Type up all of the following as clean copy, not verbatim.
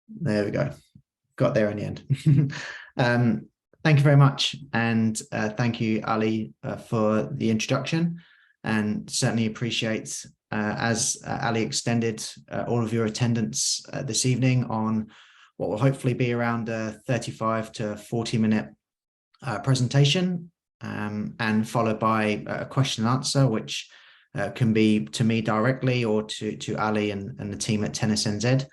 There we go. Got there in the end. um, Thank you very much. And thank you, Ali, for the introduction. And certainly appreciate, as Ali extended, all of your attendance this evening on what will hopefully be around a 35 to 40-minute presentation, and followed by a question and answer, which can be to me directly or to Ali and the team at Tennis NZ.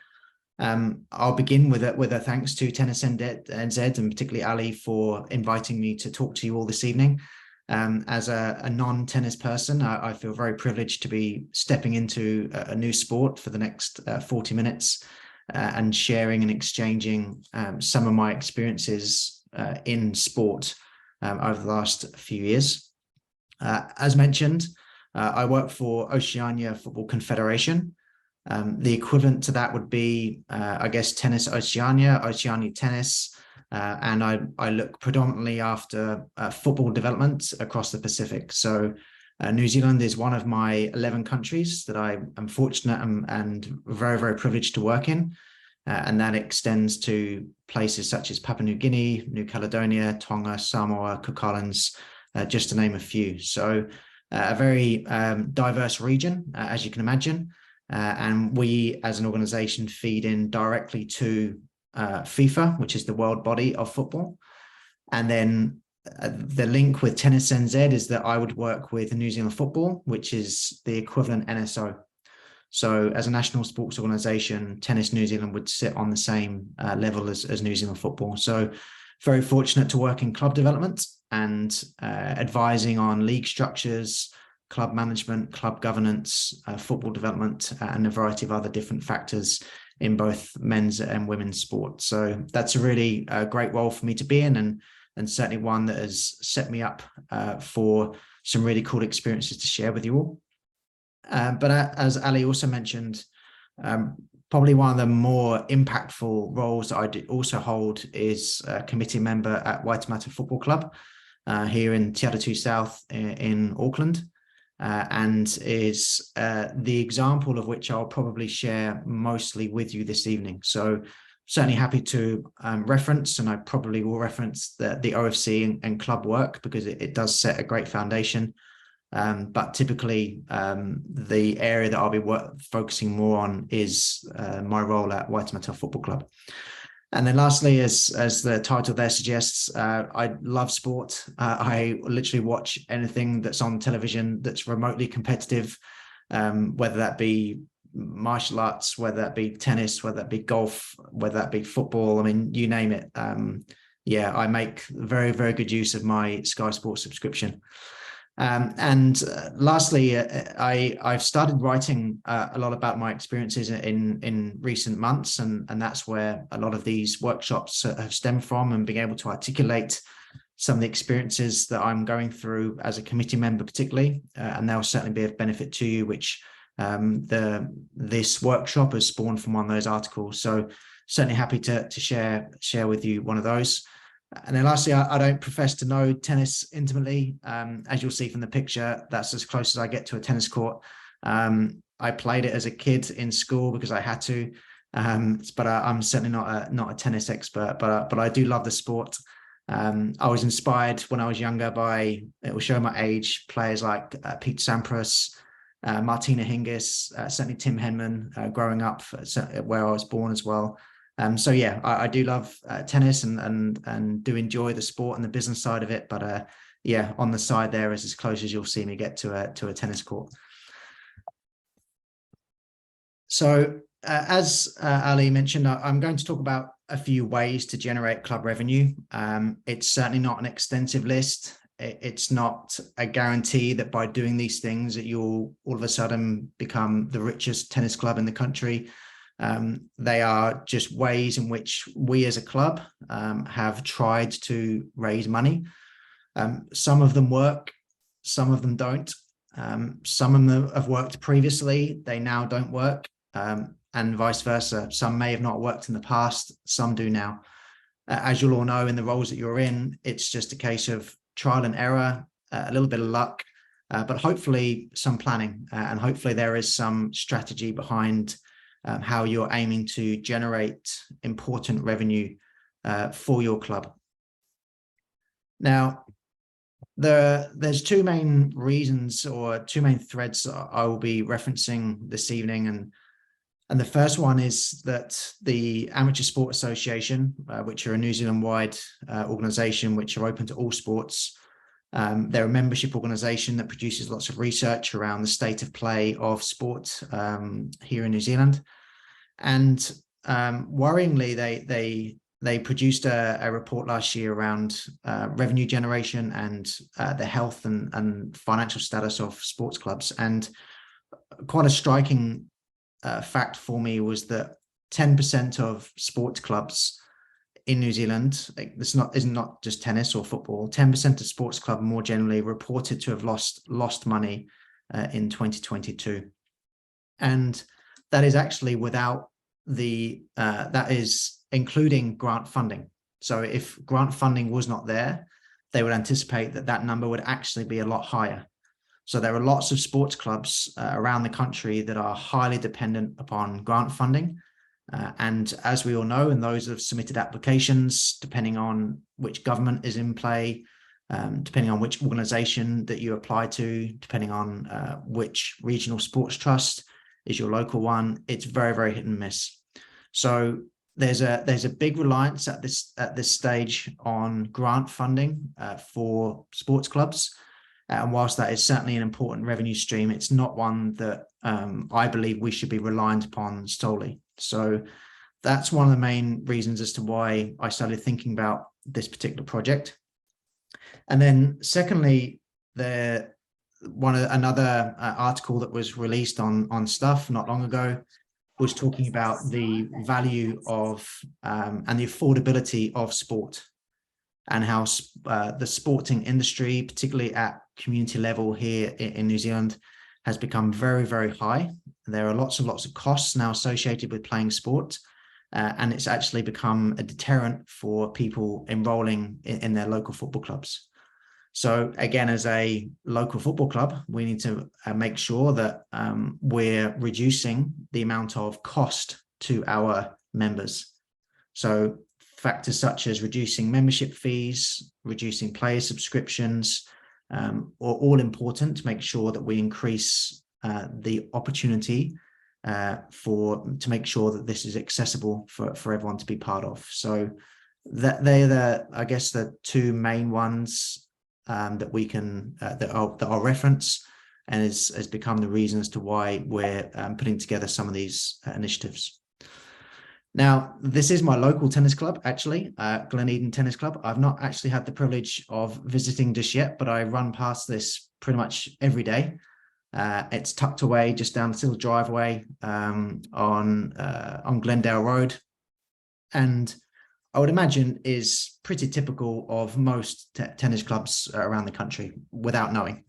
I'll begin with a thanks to Tennis NZ and particularly Ali for inviting me to talk to you all this evening. As a non-tennis person, I feel very privileged to be stepping into a new sport for the next 40 minutes and sharing and exchanging some of my experiences in sport over the last few years. As mentioned, I work for Oceania Football Confederation. The equivalent to that would be, I guess, Tennis Oceania, Oceania Tennis, and I look predominantly after football development across the Pacific. So New Zealand is one of my 11 countries that I am fortunate and very, very privileged to work in. And that extends to places such as Papua New Guinea, New Caledonia, Tonga, Samoa, Cook Islands, just to name a few. So a very diverse region, as you can imagine. And we, as an organization, feed in directly to FIFA, which is the world body of football. And then the link with Tennis NZ is that I would work with New Zealand Football, which is the equivalent NSO. So as a national sports organization, Tennis New Zealand would sit on the same level as New Zealand Football. So very fortunate to work in club development and advising on league structures, club management, club governance, football development, and a variety of other different factors in both men's and women's sport. So that's a really great role for me to be in, and certainly one that has set me up for some really cool experiences to share with you all. But as Ali also mentioned, probably one of the more impactful roles that I also hold is a committee member at Waitemata Football Club here in Te Atatū South in Auckland. And is the example of which I'll probably share mostly with you this evening. So certainly happy to reference, and I probably will reference the OFC and club work because it does set a great foundation. But typically the area that I'll be focusing more on is my role at Waitemata Football Club. And then lastly, as the title there suggests, I love sport. I literally watch anything that's on television that's remotely competitive, whether that be martial arts, whether that be tennis, whether that be golf, whether that be football. I mean, you name it. Yeah, I make very, very good use of my Sky Sports subscription. And lastly, I've started writing a lot about my experiences in recent months, and that's where a lot of these workshops have stemmed from, and being able to articulate some of the experiences that I'm going through as a committee member particularly, and they'll certainly be of benefit to you, which this workshop has spawned from one of those articles. So certainly happy to share with you one of those. And then lastly, I don't profess to know tennis intimately. As you'll see from the picture, that's as close as I get to a tennis court. I played it as a kid in school because I had to, but I'm certainly not a tennis expert, but I do love the sport. I was inspired when I was younger by, it will show my age, players like Pete Sampras, Martina Hingis, certainly Tim Henman, growing up where I was born as well. So yeah, I do love tennis and do enjoy the sport and the business side of it. But yeah, on the side there is as close as you'll see me get to a tennis court. So as Ali mentioned, I'm going to talk about a few ways to generate club revenue. It's certainly not an extensive list. It's not a guarantee that by doing these things that you'll all of a sudden become the richest tennis club in the country. They are just ways in which we as a club have tried to raise money. Some of them work, some of them don't. Some of them have worked previously, they now don't work, and vice versa. Some may have not worked in the past, some do now. As you'll all know, in the roles that you're in, it's just a case of trial and error, a little bit of luck, but hopefully some planning, and hopefully there is some strategy behind how you're aiming to generate important revenue for your club. Now, there's two main reasons or two main threads I will be referencing this evening, and the first one is that the Amateur Sport Association, which are a New Zealand-wide organisation which are open to all sports, they're a membership organisation that produces lots of research around the state of play of sport here in New Zealand. And worryingly, they produced a report last year around revenue generation and the health and financial status of sports clubs. And quite a striking fact for me was that 10% of sports clubs in New Zealand, this is not just tennis or football, 10% of sports clubs more generally reported to have lost money in 2022. And that is actually without that is including grant funding. So if grant funding was not there, they would anticipate that number would actually be a lot higher. So there are lots of sports clubs around the country that are highly dependent upon grant funding. And as we all know, and those that have submitted applications, depending on which government is in play, depending on which organisation that you apply to, depending on which regional sports trust is your local one, it's very, very hit and miss. So there's a big reliance at this stage on grant funding for sports clubs. And whilst that is certainly an important revenue stream, it's not one that I believe we should be reliant upon solely. So that's one of the main reasons as to why I started thinking about this particular project. And then secondly, another article that was released on Stuff not long ago was talking about the value of and the affordability of sport, and how the sporting industry, particularly at community level here in New Zealand, has become very, very high. There are lots and lots of costs now associated with playing sport, and it's actually become a deterrent for people enrolling in their local football clubs. So again, as a local football club, we need to make sure that we're reducing the amount of cost to our members. So factors such as reducing membership fees, reducing player subscriptions, are all important to make sure that we increase the opportunity to make sure that this is accessible for everyone to be part of. So they're I guess the two main ones that we can that I'll reference, and has become the reason as to why we're putting together some of these initiatives. Now, this is my local tennis club, actually, Glen Eden Tennis Club. I've not actually had the privilege of visiting just yet, but I run past this pretty much every day. It's tucked away just down this little driveway on Glendale Road, and I would imagine is pretty typical of most tennis clubs around the country, without knowing.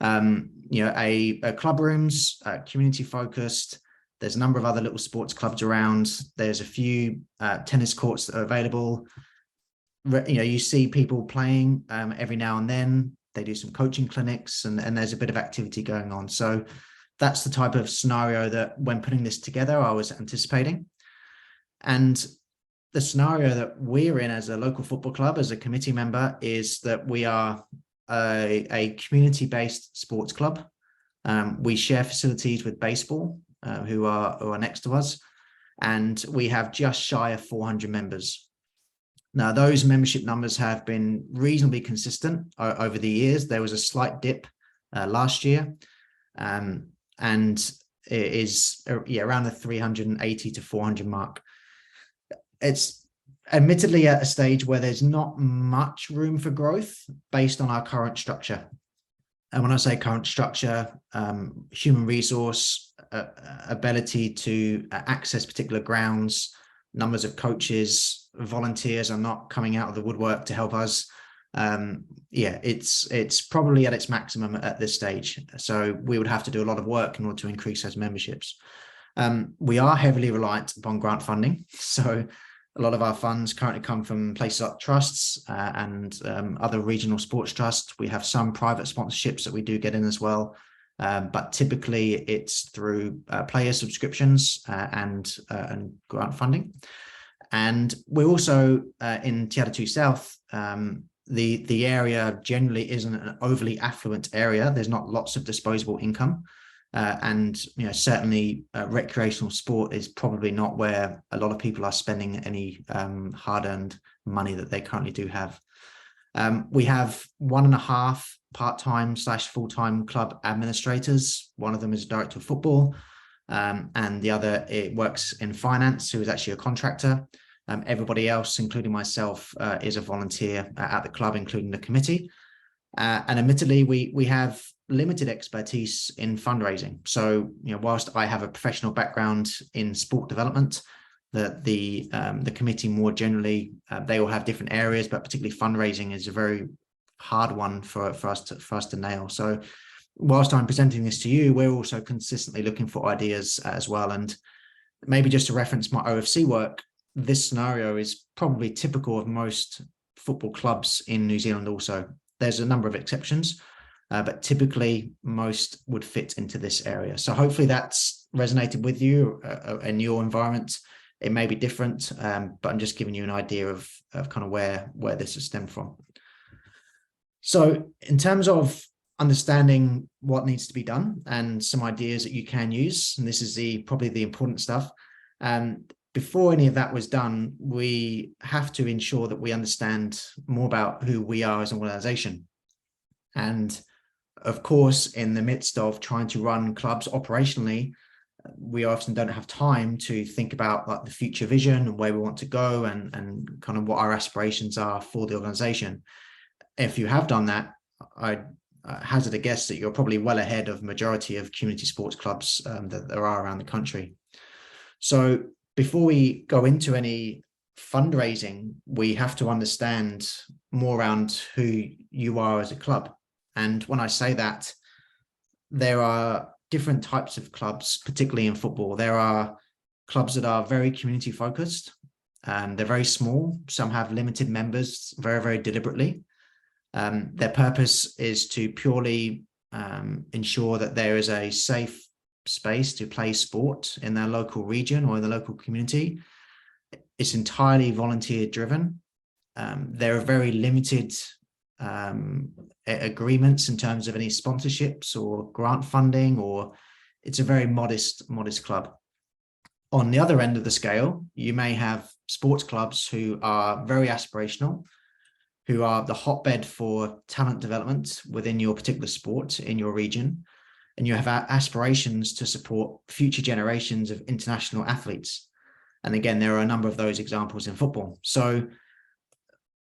A club rooms, community focused. There's a number of other little sports clubs around. There's a few tennis courts that are available. You see people playing every now and then. They do some coaching clinics, and there's a bit of activity going on. So that's the type of scenario that when putting this together, I was anticipating. And the scenario that we're in as a local football club, as a committee member, is that we are a community-based sports club. We share facilities with baseball, who are next to us, and we have just shy of 400 members. Now, those membership numbers have been reasonably consistent over the years. There was a slight dip last year, and it is around the 380 to 400 mark. It's admittedly at a stage where there's not much room for growth based on our current structure. And when I say current structure, human resource, ability to access particular grounds, numbers of coaches, volunteers are not coming out of the woodwork to help us. It's probably at its maximum at this stage. So we would have to do a lot of work in order to increase those memberships. We are heavily reliant upon grant funding. So a lot of our funds currently come from places like trusts and other regional sports trusts. We have some private sponsorships that we do get in as well. but typically it's through player subscriptions and grant funding. And we're also in Te Atatu South, the area generally isn't an overly affluent area. There's not lots of disposable income. And certainly recreational sport is probably not where a lot of people are spending any hard-earned money that they currently do have. We have 1.5 part-time / full-time club administrators. One of them is director of football, and the other works in finance, who is actually a contractor. Everybody else, including myself, is a volunteer at the club, including the committee. And admittedly, we have limited expertise in fundraising. So, whilst I have a professional background in sport development, the committee more generally, they all have different areas, but particularly fundraising is a very hard one for us to nail. So, whilst I'm presenting this to you, we're also consistently looking for ideas as well. And maybe just to reference my OFC work, this scenario is probably typical of most football clubs in New Zealand also. There's a number of exceptions, but typically most would fit into this area. So hopefully that's resonated with you in your environment. It may be different, but I'm just giving you an idea of kind of where this has stemmed from. So in terms of understanding what needs to be done and some ideas that you can use, and this is probably the important stuff, before any of that was done, we have to ensure that we understand more about who we are as an organization. And of course, in the midst of trying to run clubs operationally, we often don't have time to think about like the future vision and where we want to go and kind of what our aspirations are for the organization. If you have done that, I hazard a guess that you're probably well ahead of majority of community sports clubs that there are around the country. So before we go into any fundraising, we have to understand more around who you are as a club. And when I say that, there are different types of clubs, particularly in football. There are clubs that are very community focused. They're very small. Some have limited members very, very deliberately. Their purpose is to purely ensure that there is a safe space to play sport in their local region or in the local community. It's entirely volunteer driven. There are very limited agreements in terms of any sponsorships or grant funding, or it's a very modest club. On the other end of the scale, you may have sports clubs who are very aspirational, who are the hotbed for talent development within your particular sport in your region. And you have aspirations to support future generations of international athletes. And again, there are a number of those examples in football. So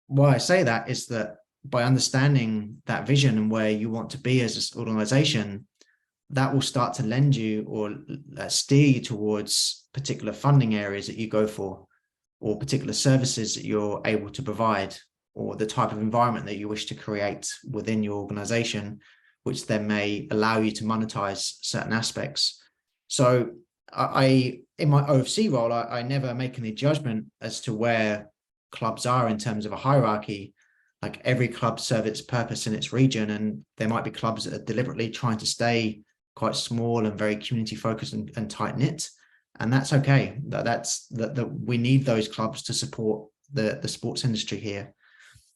why I say that is that by understanding that vision and where you want to be as an organization, that will start to lend you or steer you towards particular funding areas that you go for, or particular services that you're able to provide, or the type of environment that you wish to create within your organization, which then may allow you to monetize certain aspects. So I in my OFC role, I never make any judgment as to where clubs are in terms of a hierarchy. Like every club serves its purpose in its region, and there might be clubs that are deliberately trying to stay quite small and very community focused and tight knit, and that's okay. That we need those clubs to support the sports industry here.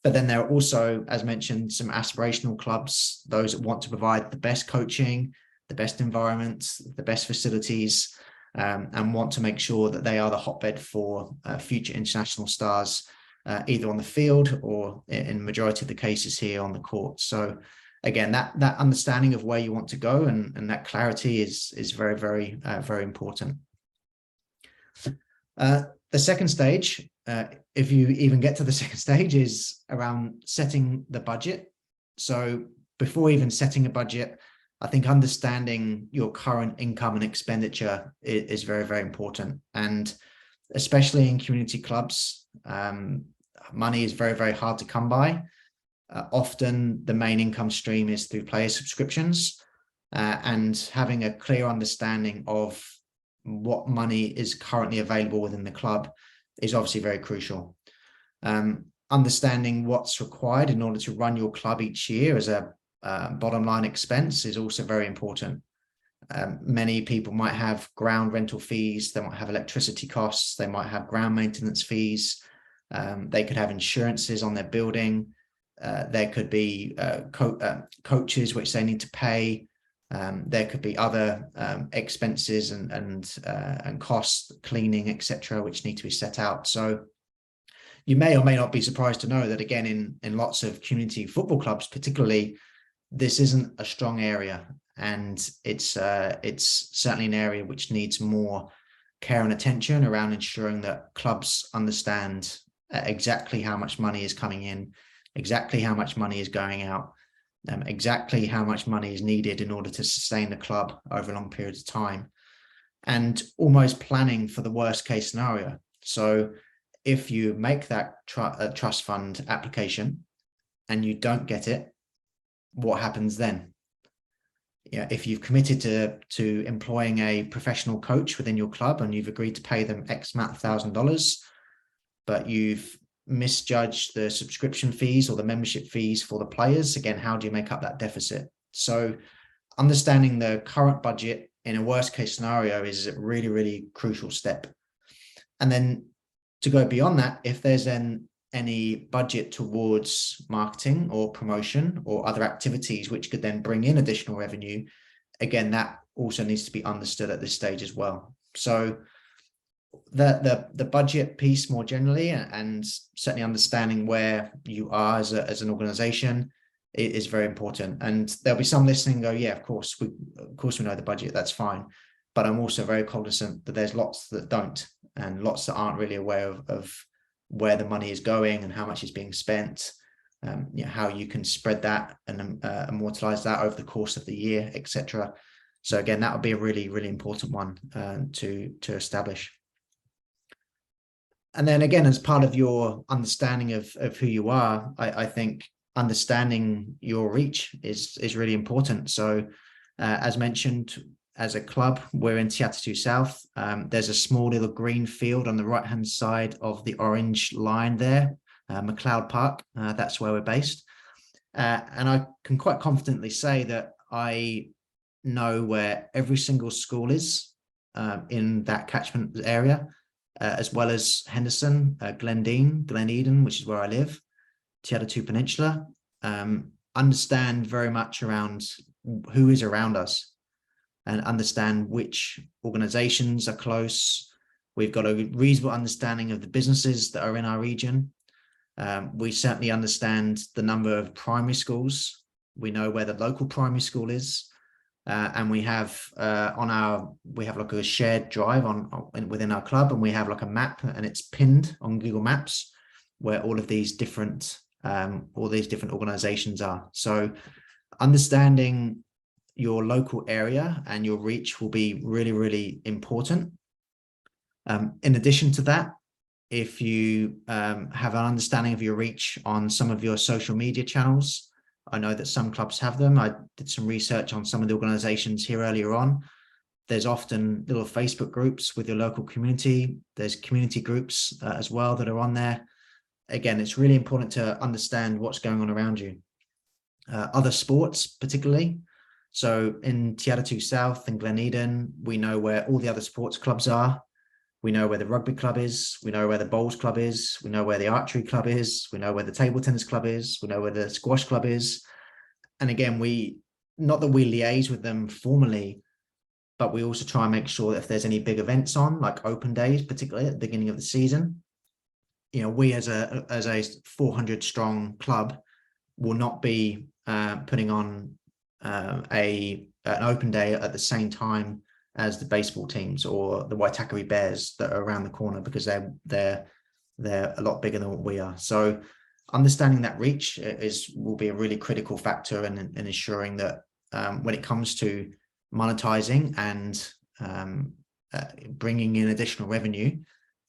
But then there are also, as mentioned, some aspirational clubs, those that want to provide the best coaching, the best environments, the best facilities, and want to make sure that they are the hotbed for future international stars, either on the field or in majority of the cases here on the court. So again, that understanding of where you want to go and that clarity is very, very, very important. The second stage, if you even get to the second stage, is around setting the budget. So before even setting a budget, I think understanding your current income and expenditure is very, very important. And especially in community clubs, money is very, very hard to come by. Often the main income stream is through player subscriptions, and having a clear understanding of what money is currently available within the club is obviously very crucial. Understanding what's required in order to run your club each year as a bottom line expense is also very important. Many people might have ground rental fees, they might have electricity costs, they might have ground maintenance fees, they could have insurances on their building, there could be coaches which they need to pay, there could be other expenses and costs, cleaning, etc., which need to be set out. So you may or may not be surprised to know that, again, in lots of community football clubs particularly, this isn't a strong area, and it's certainly an area which needs more care and attention around ensuring that clubs understand exactly how much money is coming in, exactly how much money is going out, exactly how much money is needed in order to sustain the club over long periods of time, and almost planning for the worst case scenario. So if you make that trust fund application and you don't get it, what happens then? Yeah, if you've committed to employing a professional coach within your club and you've agreed to pay them X amount of $1,000, but you've misjudged the subscription fees or the membership fees for the players, again, how do you make up that deficit? So understanding the current budget in a worst case scenario is a really, really crucial step. And then to go beyond that, if there's any budget towards marketing or promotion or other activities which could then bring in additional revenue, again, that also needs to be understood at this stage as well. So the budget piece more generally, and certainly understanding where you are as an organization, is very important. And there'll be some listening and go, yeah, of course we know the budget, that's fine. But I'm also very cognizant that there's lots that don't, and lots that aren't really aware of where the money is going and how much is being spent, how you can spread that and immortalize that over the course of the year, etc. So again, that would be a really, really important one to establish. And then again, as part of your understanding of who you are, I think understanding your reach is really important. So as mentioned, as a club, we're in Te Atatu South. There's a small little green field on the right-hand side of the orange line there, McLeod Park. That's where we're based. And I can quite confidently say that I know where every single school is in that catchment area, as well as Henderson, Glendine, Glen Eden, which is where I live, Te Atatu Peninsula. Understand very much around who is around us, and understand which organizations are close. We've got a reasonable understanding of the businesses that are in our region. We certainly understand the number of primary schools. We know where the local primary school is. And we have like a shared drive within our club, and we have like a map, and it's pinned on Google Maps where all these different organizations are. So understanding your local area and your reach will be really, really important. In addition to that, if you have an understanding of your reach on some of your social media channels, I know that some clubs have them. I did some research on some of the organizations here earlier on. There's often little Facebook groups with your local community. There's community groups as well that are on there. Again, it's really important to understand what's going on around you. Other sports, particularly. So in Te Atatu South and Glen Eden, we know where all the other sports clubs are. We know where the rugby club is. We know where the bowls club is. We know where the archery club is. We know where the table tennis club is. We know where the squash club is. And again, not that we liaise with them formally, but we also try and make sure that if there's any big events on, like open days, particularly at the beginning of the season, we as a 400 strong club will not be putting on an open day at the same time as the baseball teams or the Waitakere Bears that are around the corner, because they're a lot bigger than what we are. So understanding that reach will be a really critical factor in ensuring that when it comes to monetizing and bringing in additional revenue,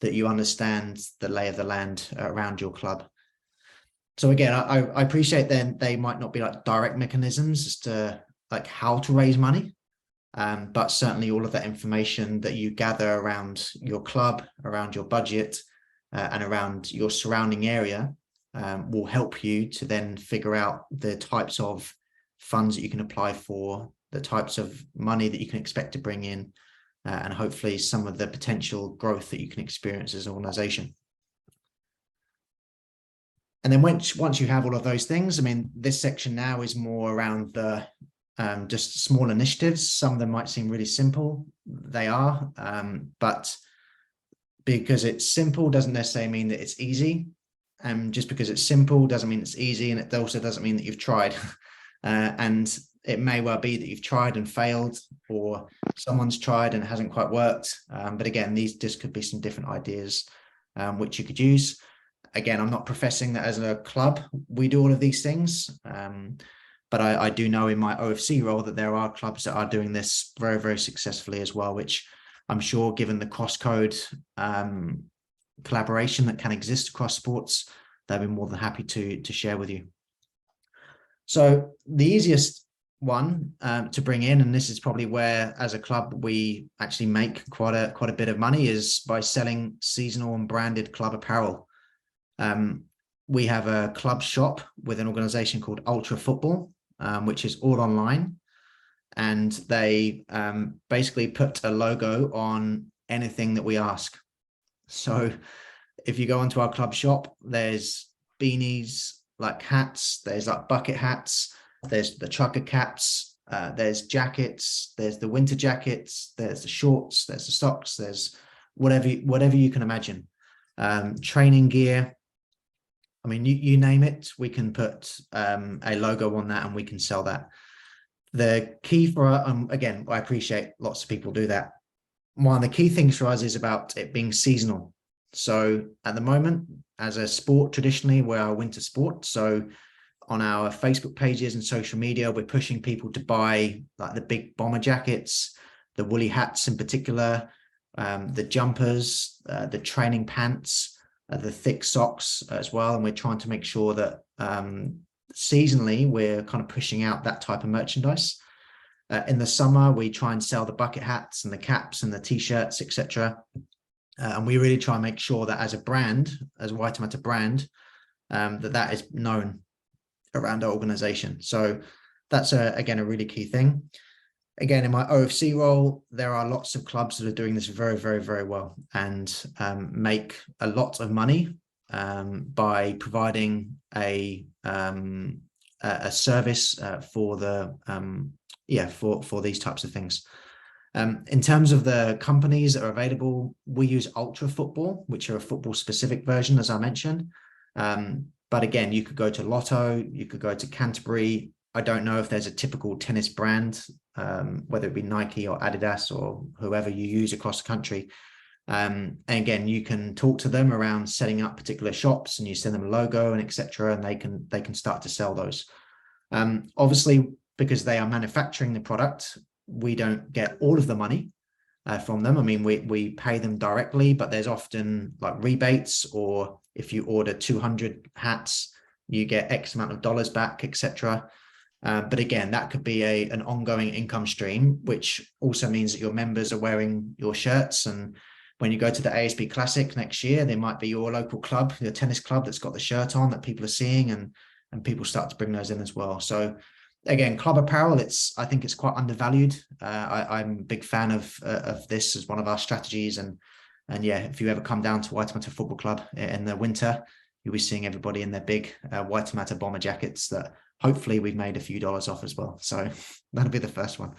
that you understand the lay of the land around your club. So again, I appreciate then they might not be like direct mechanisms as to like how to raise money, but certainly all of that information that you gather around your club, around your budget, and around your surrounding area will help you to then figure out the types of funds that you can apply for, the types of money that you can expect to bring in, and hopefully some of the potential growth that you can experience as an organization. And then once you have all of those things, I mean, this section now is more around the just small initiatives. Some of them might seem really simple. They are, but because it's simple doesn't necessarily mean that it's easy. And just because it's simple doesn't mean it's easy. And it also doesn't mean that you've tried. And it may well be that you've tried and failed, or someone's tried and it hasn't quite worked. But again, these just could be some different ideas which you could use. Again, I'm not professing that as a club we do all of these things. But I do know in my OFC role that there are clubs that are doing this very, very successfully as well, which I'm sure, given the cross-code collaboration that can exist across sports, they'll be more than happy to share with you. So the easiest one to bring in, and this is probably where as a club we actually make quite a bit of money, is by selling seasonal and branded club apparel. We have a club shop with an organization called Ultra Football, which is all online, and they basically put a logo on anything that we ask. So if you go onto our club shop, there's beanies, like hats, there's like bucket hats, there's the trucker caps, there's jackets, there's the winter jackets, there's the shorts, there's the socks, there's whatever you can imagine. Training gear, I mean, you name it, we can put a logo on that and we can sell that. The key for again, I appreciate lots of people do that. One of the key things for us is about it being seasonal. So at the moment, as a sport, traditionally we're a winter sport. So on our Facebook pages and social media, we're pushing people to buy like the big bomber jackets, the woolly hats in particular, the jumpers, the training pants, the thick socks as well. And we're trying to make sure that seasonally we're kind of pushing out that type of merchandise. In the summer, we try and sell the bucket hats and the caps and the t-shirts, etc. And we really try and make sure that as a brand, as a White Matter brand, that is known around our organization. So that's again a really key thing. Again, in my OFC role, there are lots of clubs that are doing this very, very, very well and make a lot of money by providing a service for the for these types of things. In terms of the companies that are available, we use Ultra Football, which are a football specific version, as I mentioned. But again, you could go to Lotto, you could go to Canterbury. I don't know if there's a typical tennis brand, whether it be Nike or Adidas or whoever you use across the country. And again, you can talk to them around setting up particular shops, and you send them a logo and etc. And they can start to sell those. Obviously, because they are manufacturing the product, we don't get all of the money from them. I mean, we pay them directly, but there's often like rebates, or if you order 200 hats, you get X amount of dollars back, etc. But again, that could be an ongoing income stream, which also means that your members are wearing your shirts. And when you go to the ASB Classic next year, there might be your local club, your tennis club that's got the shirt on that people are seeing, and people start to bring those in as well. So again, club apparel, I think it's quite undervalued. I'm a big fan of this as one of our strategies. And yeah, if you ever come down to White Matter Football Club in the winter, you'll be seeing everybody in their big White Matter bomber jackets that hopefully we've made a few dollars off as well. So that'll be the first one.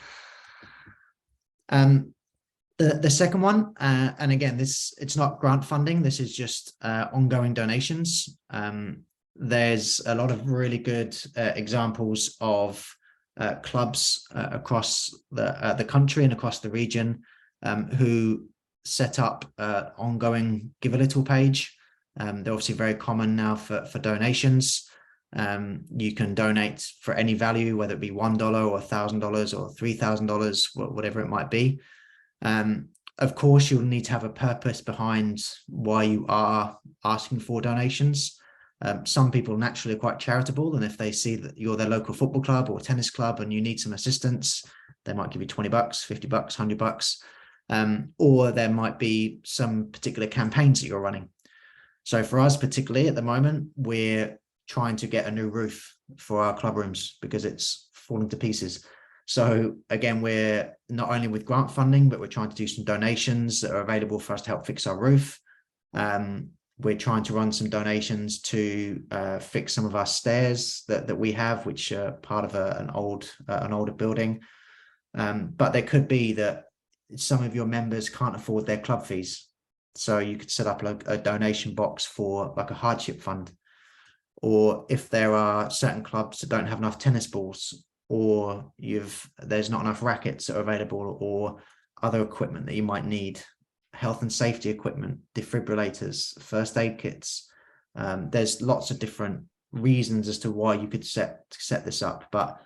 The second one, and again, it's not grant funding. This is just ongoing donations. There's a lot of really good examples of clubs across the country and across the region who set up ongoing Give a Little page. They're obviously very common now for donations. You can donate for any value, whether it be $1 or $1,000 or $3,000, whatever it might be. Of course, you'll need to have a purpose behind why you are asking for donations. Some people naturally are quite charitable, and if they see that you're their local football club or tennis club and you need some assistance, they might give you $20, $50, $100. Or there might be some particular campaigns that you're running. So for us, particularly at the moment, we're trying to get a new roof for our club rooms because it's falling to pieces. So again, we're not only with grant funding, but we're trying to do some donations that are available for us to help fix our roof. We're trying to run some donations to fix some of our stairs that we have, which are part of an older building. But there could be that some of your members can't afford their club fees. So you could set up a donation box for like a hardship fund. Or if there are certain clubs that don't have enough tennis balls, or there's not enough rackets that are available, or other equipment that you might need, health and safety equipment, defibrillators, first aid kits. There's lots of different reasons as to why you could set this up, but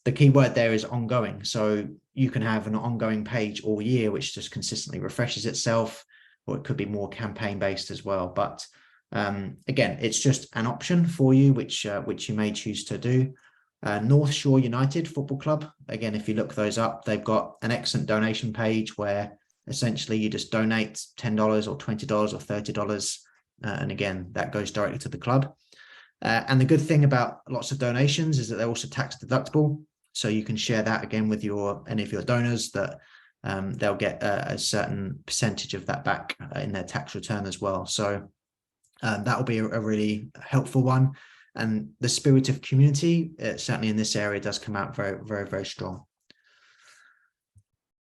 the key word there is ongoing. So you can have an ongoing page all year, which just consistently refreshes itself, or it could be more campaign based as well. But again, it's just an option for you, which you may choose to do. North Shore United Football Club, again, if you look those up, they've got an excellent donation page where essentially you just donate $10 or $20 or $30. And again, that goes directly to the club. And the good thing about lots of donations is that they're also tax deductible. So you can share that again with any of your donors, that they'll get a certain percentage of that back in their tax return as well. So that will be a really helpful one. And the spirit of community, certainly in this area, does come out very, very, very strong.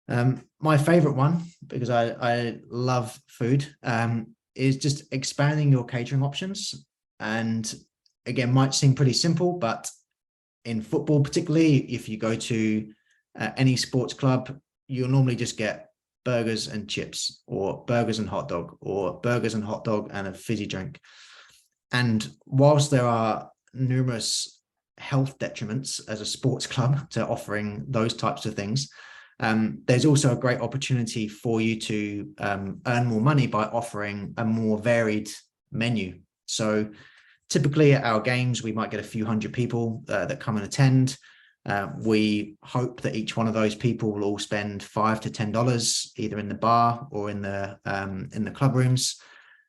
My favorite one, because I love food, is just expanding your catering options. And again, might seem pretty simple, but in football, particularly if you go to any sports club, you'll normally just get burgers and chips, or burgers and hot dog, or burgers and hot dog and a fizzy drink. And whilst there are numerous health detriments as a sports club to offering those types of things, there's also a great opportunity for you to earn more money by offering a more varied menu. So typically at our games, we might get a few hundred people that come and attend. We hope that each one of those people will all spend $5 to $10 either in the bar or in the club rooms.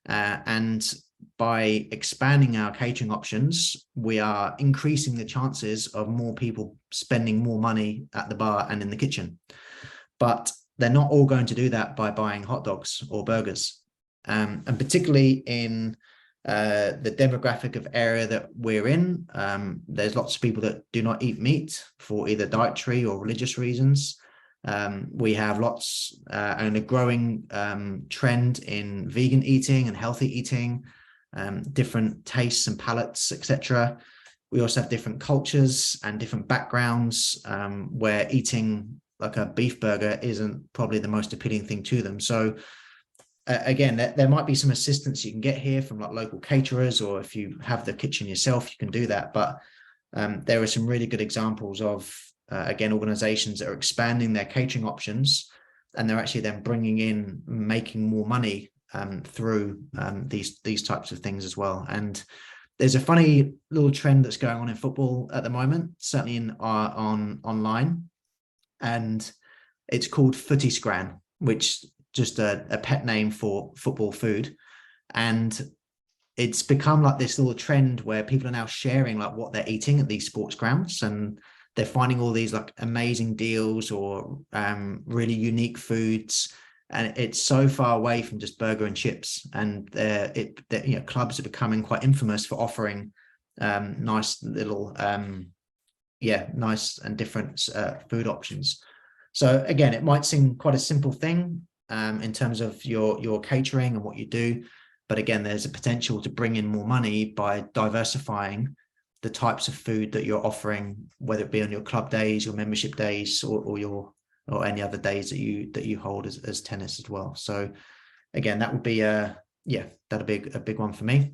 And by expanding our catering options, we are increasing the chances of more people spending more money at the bar and in the kitchen. But they're not all going to do that by buying hot dogs or burgers. And particularly in the demographic of area that we're in, there's lots of people that do not eat meat for either dietary or religious reasons. We have lots and a growing trend in vegan eating and healthy eating, different tastes and palates, etc. We also have different cultures and different backgrounds where eating like a beef burger isn't probably the most appealing thing to them. So again, there might be some assistance you can get here from like local caterers, or if you have the kitchen yourself, you can do that. But there are some really good examples of, again, organizations that are expanding their catering options, and they're actually then bringing in, making more money through these types of things as well. And there's a funny little trend that's going on in football at the moment, certainly online, and it's called Footy Scran, which just a pet name for football food. And it's become like this little trend where people are now sharing like what they're eating at these sports grounds, and they're finding all these like amazing deals or really unique foods. And it's so far away from just burger and chips. And clubs are becoming quite infamous for offering nice little, nice and different food options. So again, it might seem quite a simple thing in terms of your catering and what you do, but again, there's a potential to bring in more money by diversifying the types of food that you're offering, whether it be on your club days, your membership days, or any other days that you hold as tennis as well. So again, that would be that'd be a big one for me.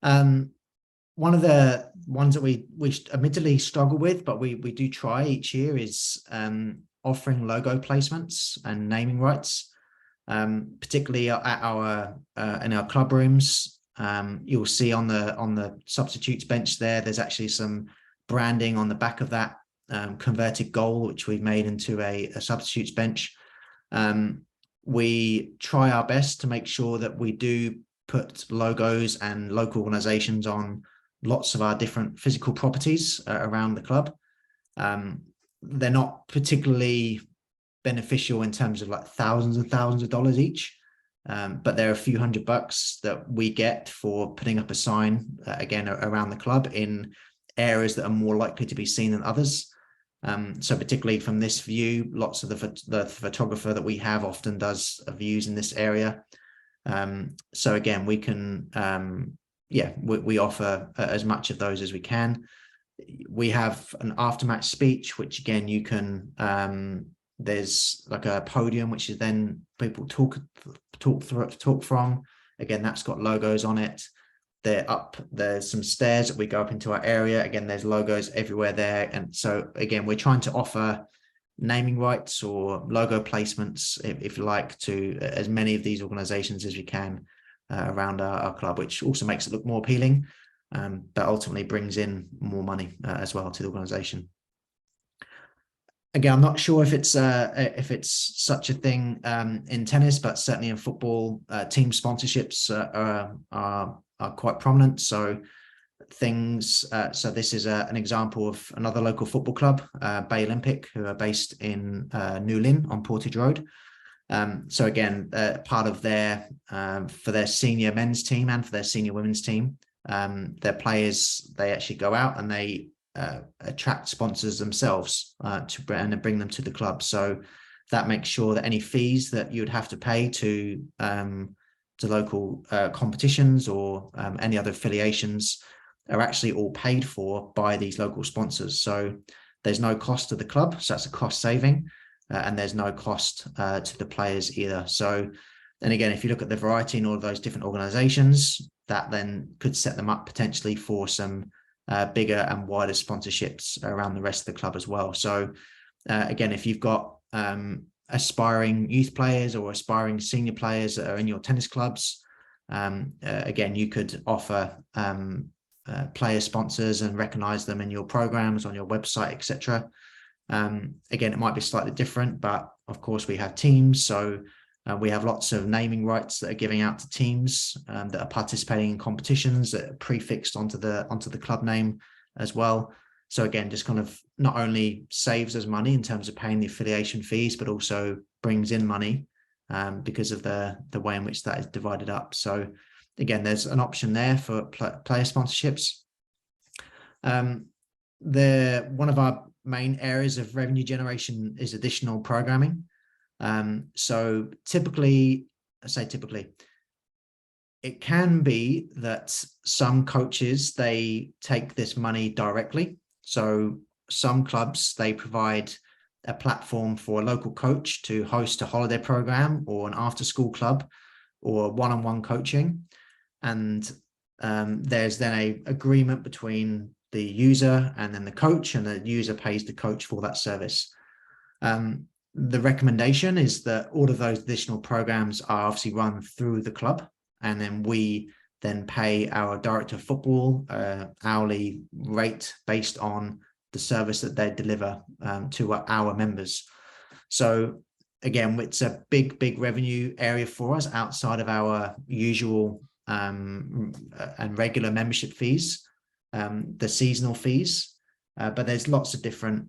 One of the ones that we admittedly struggle with, but we do try each year, is offering logo placements and naming rights, particularly at in our club rooms. You'll see on the substitutes bench there's actually some branding on the back of that converted goal, which we've made into a substitutes bench. We try our best to make sure that we do put logos and local organizations on lots of our different physical properties around the club. They're not particularly beneficial in terms of like thousands and thousands of dollars each. But there are a few $100 that we get for putting up a sign, again, around the club in areas that are more likely to be seen than others. So particularly from this view, lots of the photographer that we have often does views in this area. So again, we can, we offer as much of those as we can. We have an aftermatch speech, which again, you can, there's like a podium, which is then people talk from. Again, that's got logos on it. There's some stairs that we go up into our area. Again, there's logos everywhere there. And so again, we're trying to offer naming rights or logo placements, if you like, to as many of these organizations as we can around our club, which also makes it look more appealing, but ultimately brings in more money as well to the organization. Again, I'm not sure if it's such a thing in tennis, but certainly in football, team sponsorships are quite prominent. So so this is an example of another local football club, Bay Olympic, who are based in New Lynn on Portage Road. So again, part of their for their senior men's team and for their senior women's team, their players, they actually go out and they attract sponsors themselves to bring them to the club. So that makes sure that any fees that you would have to pay to local competitions or any other affiliations are actually all paid for by these local sponsors. So there's no cost to the club, so that's a cost saving, and there's no cost to the players either. So, and again, if you look at the variety in all of those different organizations, that then could set them up potentially for some bigger and wider sponsorships around the rest of the club as well. So again, if you've got aspiring youth players or aspiring senior players that are in your tennis clubs, again, you could offer player sponsors and recognize them in your programs, on your website, etc. Again, it might be slightly different, but of course we have teams. So we have lots of naming rights that are giving out to teams that are participating in competitions that are prefixed onto the club name as well. So again, just kind of not only saves us money in terms of paying the affiliation fees, but also brings in money because of the way in which that is divided up. So again, there's an option there for player sponsorships. One of our main areas of revenue generation is additional programming. So typically, it can be that some coaches, they take this money directly. So some clubs, they provide a platform for a local coach to host a holiday program or an after-school club or one-on-one coaching. And there's then an agreement between the user and then the coach, and the user pays the coach for that service. The recommendation is that all of those additional programs are obviously run through the club, and then we then pay our director of football hourly rate based on the service that they deliver to our members. So again, it's a big revenue area for us outside of our usual and regular membership fees, the seasonal fees, but there's lots of different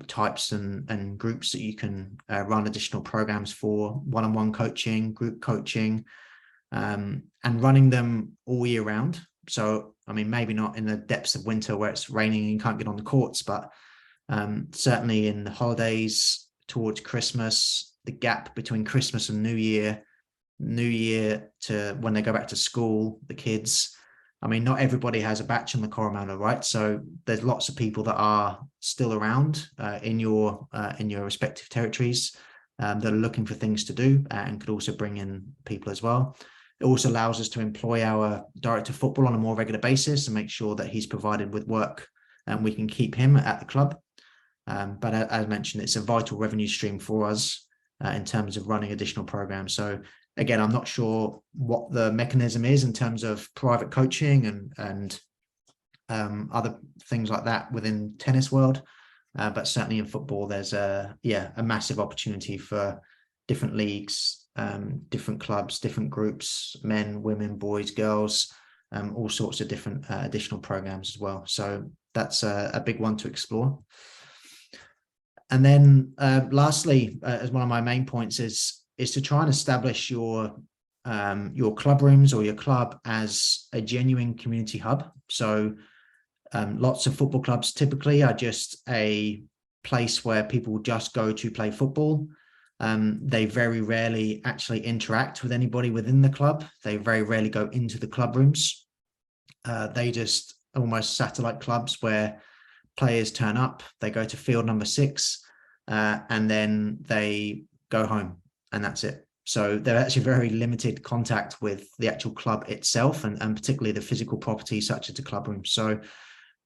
types and groups that you can run additional programs for, one-on-one coaching, group coaching, and running them all year round. So, I mean, maybe not in the depths of winter where it's raining and you can't get on the courts, but certainly in the holidays towards Christmas, the gap between Christmas and New Year to when they go back to school, the kids, I mean, not everybody has a batch on the Coromandel, right? So there's lots of people that are still around in your respective territories that are looking for things to do and could also bring in people as well. It also allows us to employ our director of football on a more regular basis and make sure that he's provided with work and we can keep him at the club. But as mentioned, it's a vital revenue stream for us in terms of running additional programs. So again, I'm not sure what the mechanism is in terms of private coaching and other things like that within tennis world, but certainly in football, there's a massive opportunity for different leagues, different clubs, different groups, men, women, boys, girls, all sorts of different additional programs as well. So that's a big one to explore. And then lastly, as one of my main points is to try and establish your club rooms or your club as a genuine community hub. So lots of football clubs typically are just a place where people just go to play football. They very rarely actually interact with anybody within the club. They very rarely go into the club rooms. They just almost satellite clubs where players turn up, they go to field number 6, and then they go home, and that's it. So they're actually very limited contact with the actual club itself, and particularly the physical property such as the club room. So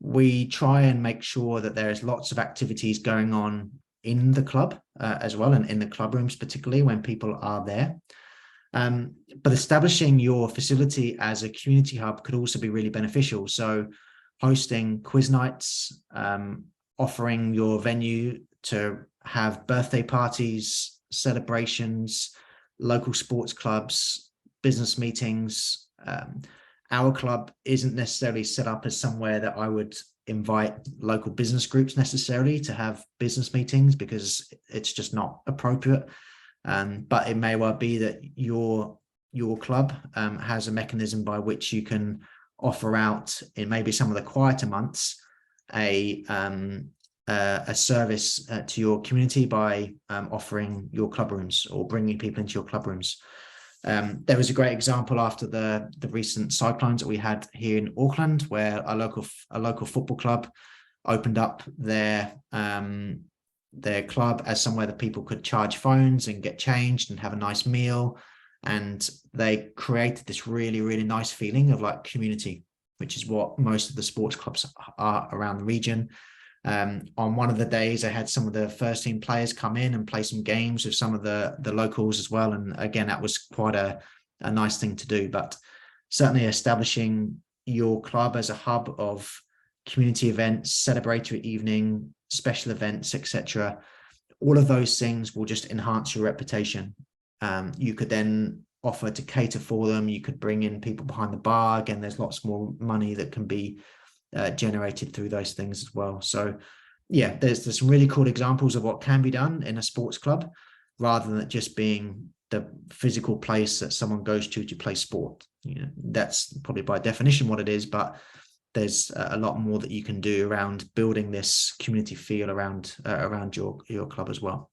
we try and make sure that there is lots of activities going on in the club as well, and in the club rooms, particularly when people are there. But establishing your facility as a community hub could also be really beneficial. So hosting quiz nights, offering your venue to have birthday parties, celebrations, local sports clubs, business meetings. Our club isn't necessarily set up as somewhere that I would invite local business groups necessarily to have business meetings, because it's just not appropriate. But it may well be that your club has a mechanism by which you can offer out, in maybe some of the quieter months, a service to your community by offering your club rooms or bringing people into your club rooms. There was a great example after the recent cyclones that we had here in Auckland, where a local football club opened up their club as somewhere that people could charge phones and get changed and have a nice meal. And they created this really, really nice feeling of like community, which is what most of the sports clubs are around the region. On one of the days, I had some of the first team players come in and play some games with some of the locals as well. And again, that was quite a nice thing to do. But certainly establishing your club as a hub of community events, celebratory evening, special events, etc., all of those things will just enhance your reputation. You could then offer to cater for them. You could bring in people behind the bar. Again, there's lots more money that can be generated through those things as well. So yeah, there's some really cool examples of what can be done in a sports club, rather than it just being the physical place that someone goes to play sport. You know, that's probably by definition what it is, but there's a lot more that you can do around building this community feel around your club as well.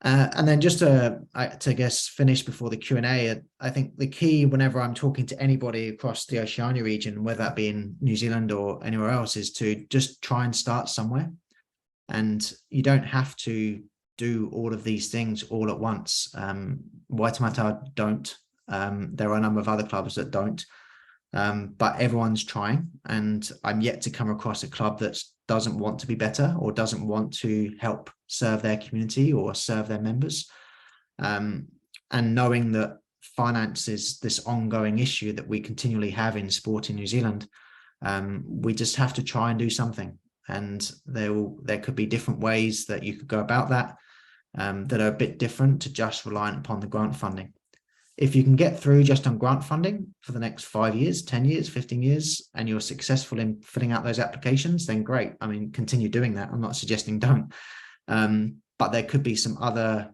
And then just to guess finish before the Q&A, I think the key whenever I'm talking to anybody across the Oceania region, whether that be in New Zealand or anywhere else, is to just try and start somewhere. And you don't have to do all of these things all at once. Waitemata don't. There are a number of other clubs that don't. But everyone's trying, and I'm yet to come across a club that doesn't want to be better or doesn't want to help serve their community or serve their members. And knowing that finance is this ongoing issue that we continually have in sport in New Zealand, we just have to try and do something. And there could be different ways that you could go about that, that are a bit different to just relying upon the grant funding. If you can get through just on grant funding for the next 5 years, 10 years, 15 years, and you're successful in filling out those applications, then great. I mean, continue doing that. I'm not suggesting don't. But there could be some other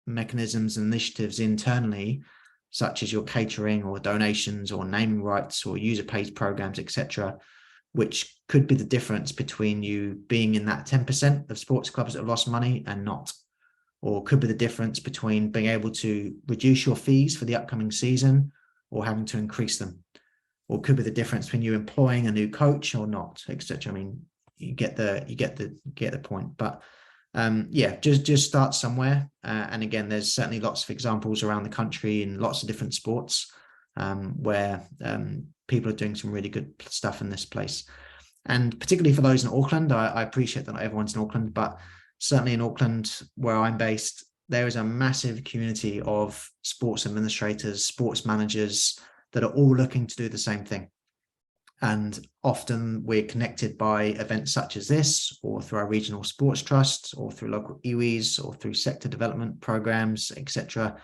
mechanisms and initiatives internally, such as your catering or donations or naming rights or user pays programs, etc., which could be the difference between you being in that 10% of sports clubs that have lost money and not. Or could be the difference between being able to reduce your fees for the upcoming season or having to increase them. Or could be the difference between you employing a new coach or not, etc. I mean, you get the point. But yeah, just start somewhere. And again, there's certainly lots of examples around the country in lots of different sports where people are doing some really good stuff in this place. And particularly for those in Auckland, I appreciate that not everyone's in Auckland, but certainly in Auckland, where I'm based, there is a massive community of sports administrators, sports managers that are all looking to do the same thing. And often we're connected by events such as this, or through our regional sports trusts, or through local iwis, or through sector development programs, etc.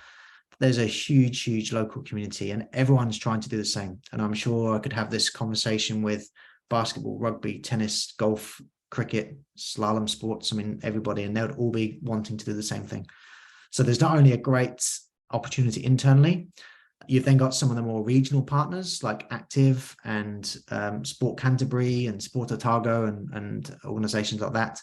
There's a huge, huge local community, and everyone's trying to do the same. And I'm sure I could have this conversation with basketball, rugby, tennis, golf, cricket, slalom sports. I mean, everybody, and they would all be wanting to do the same thing. So there's not only a great opportunity internally, you've then got some of the more regional partners like Active and Sport Canterbury and Sport Otago and organizations like that.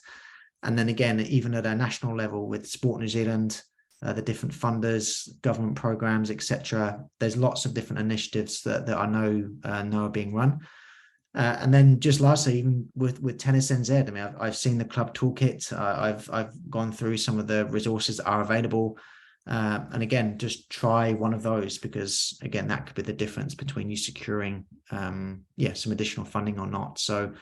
And then again, even at a national level with Sport New Zealand, the different funders, government programs, etc. There's lots of different initiatives that I know are being run. And then just lastly, even with Tennis NZ, I mean, I've seen the club toolkit. I've gone through some of the resources that are available. And again, just try one of those, because again, that could be the difference between you securing some additional funding or not. So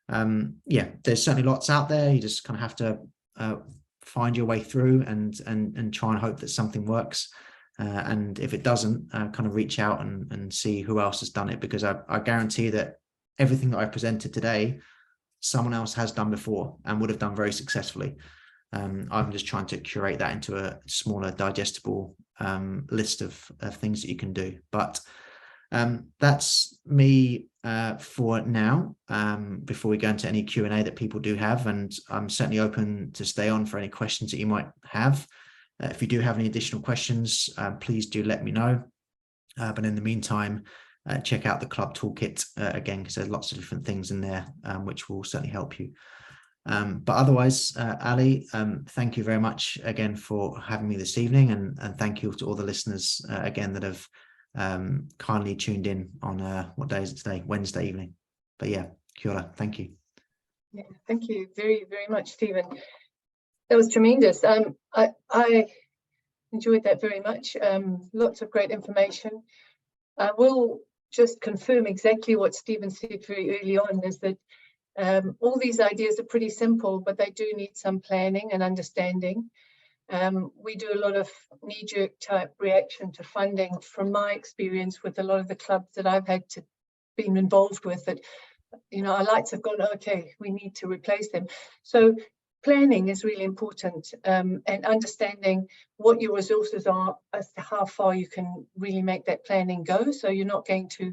there's certainly lots out there. You just kind of have to find your way through and try and hope that something works. And if it doesn't, kind of reach out and see who else has done it, because I guarantee that everything that I presented today, someone else has done before and would have done very successfully. I'm just trying to curate that into a smaller, digestible list of things that you can do. But that's me for now, before we go into any Q&A that people do have. And I'm certainly open to stay on for any questions that you might have. If you do have any additional questions, please do let me know. But in the meantime, check out the club toolkit again, because there's lots of different things in there which will certainly help you. But otherwise, Ali, thank you very much again for having me this evening, and thank you to all the listeners again that have kindly tuned in on what day is it today? Wednesday evening. But yeah, kia ora, thank you. Yeah, thank you very, very much, Stephen. That was tremendous. I enjoyed that very much. Lots of great information. I will just confirm exactly what Stephen said very early on, is that all these ideas are pretty simple, but they do need some planning and understanding. We do a lot of knee-jerk type reaction to funding. From my experience with a lot of the clubs that I've had to been involved with, that our lights have gone, okay, we need to replace them. So planning is really important, and understanding what your resources are as to how far you can really make that planning go. So you're not going to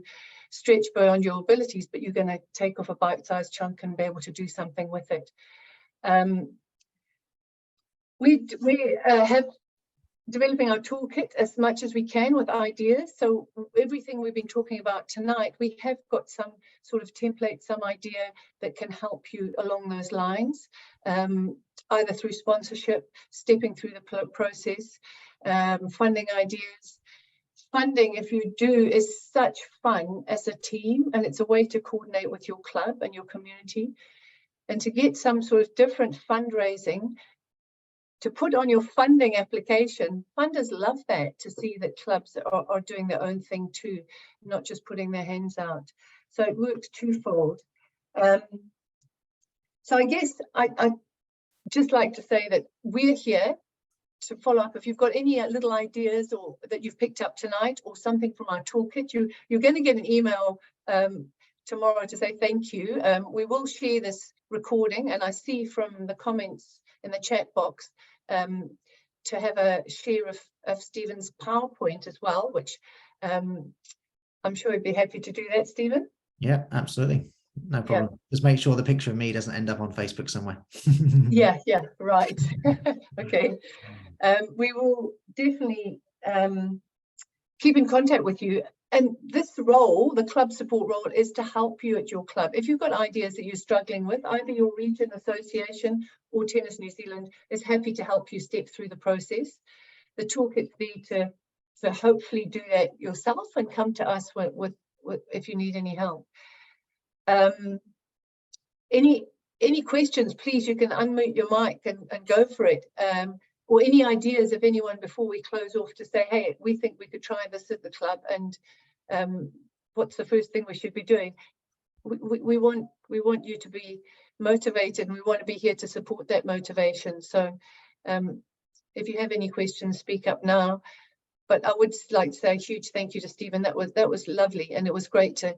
stretch beyond your abilities, but you're going to take off a bite-sized chunk and be able to do something with it. We have developing our toolkit as much as we can with ideas. So everything we've been talking about tonight, we have got some sort of template, some idea that can help you along those lines, either through sponsorship, stepping through the process, funding ideas. Funding, if you do, is such fun as a team, and it's a way to coordinate with your club and your community, and to get some sort of different fundraising to put on your funding application. Funders love that, to see that clubs are doing their own thing too, not just putting their hands out. So it works twofold. So I guess I just like to say that we're here to follow up. If you've got any little ideas or that you've picked up tonight, or something from our toolkit, you're going to get an email tomorrow to say thank you. We will share this recording, and I see from the comments in the chat box to have a share of Stephen's PowerPoint as well, which I'm sure he'd be happy to do that, Stephen. Yeah, absolutely. No problem. Yeah. Just make sure the picture of me doesn't end up on Facebook somewhere. yeah, right. Okay. We will definitely keep in contact with you. And this role, the club support role, is to help you at your club. If you've got ideas that you're struggling with, either your region, association, or Tennis New Zealand is happy to help you step through the process. The toolkit's there to hopefully do that yourself, and come to us with if you need any help. Any questions, please, you can unmute your mic and go for it. Or any ideas of anyone before we close off, to say, hey, we think we could try this at the club, and what's the first thing we should be doing? We want you to be motivated, and we want to be here to support that motivation. So if you have any questions, speak up now. But I would like to say a huge thank you to Stephen. That was lovely, and it was great to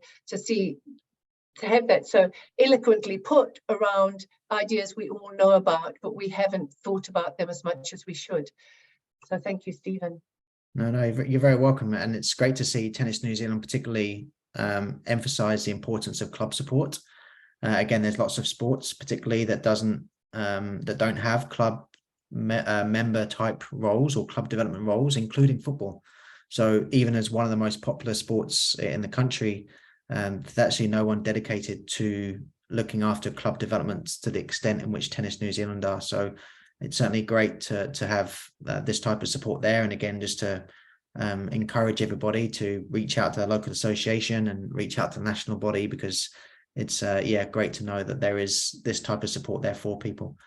have that so eloquently put around ideas we all know about, but we haven't thought about them as much as we should. So thank you, Stephen. No, you're very welcome. And it's great to see Tennis New Zealand particularly emphasise the importance of club support. Again, there's lots of sports, particularly that don't have club member type roles or club development roles, including football. So even as one of the most popular sports in the country, there's actually no one dedicated to looking after club developments to the extent in which Tennis New Zealand are. So it's certainly great to have this type of support there. And again, just to encourage everybody to reach out to the local association and reach out to the national body, because it's great to know that there is this type of support there for people.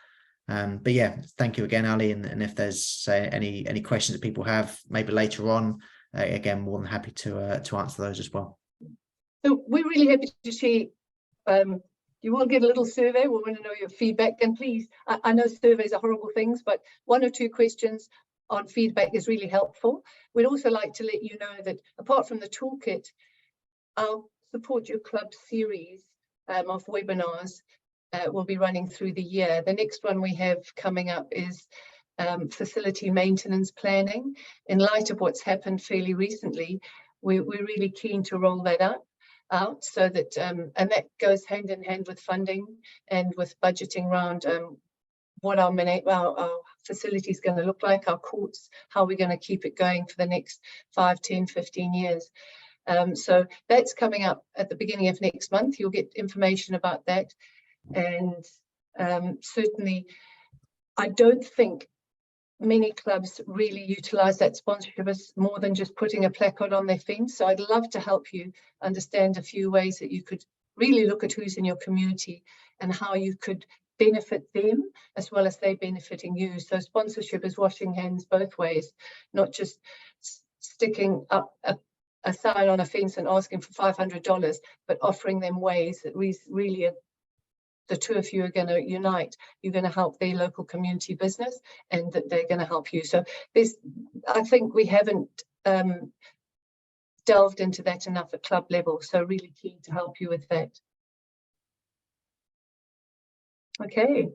But yeah, thank you again, Ali. And if there's any questions that people have, maybe later on, again, more than happy to answer those as well. So we're really happy to share. You will get a little survey. We want to know your feedback. And please, I know surveys are horrible things, but 1 or 2 questions on feedback is really helpful. We'd also like to let you know that apart from the toolkit, our Support Your Club series of webinars will be running through the year. The next one we have coming up is facility maintenance planning. In light of what's happened fairly recently, we're really keen to roll that out so that and that goes hand in hand with funding and with budgeting around what our facility is going to look like, our courts, how we're going to keep it going for the next 5, 10, 15 years. So that's coming up at the beginning of next month. You'll get information about that. And certainly, I don't think many clubs really utilize that sponsorship as more than just putting a placard on their fence. So I'd love to help you understand a few ways that you could really look at who's in your community and how you could benefit them as well as they benefiting you. So sponsorship is washing hands both ways, not just sticking up a sign on a fence and asking for $500, but offering them ways that really are, the two of you are going to unite. You're going to help their local community business, and that they're going to help you. So I think we haven't delved into that enough at club level. So really keen to help you with that. Okay.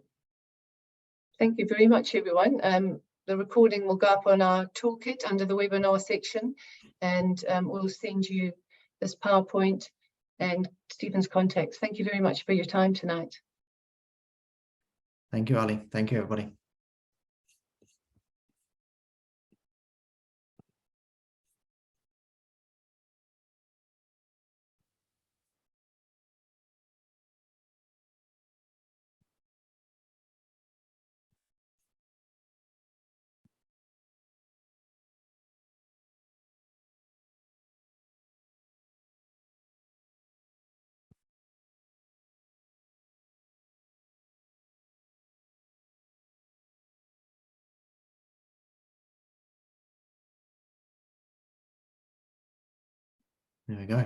Thank you very much, everyone. The recording will go up on our toolkit under the webinar section, and we'll send you this PowerPoint and Stephen's contacts. Thank you very much for your time tonight. Thank you, Ali. Thank you, everybody. There we go.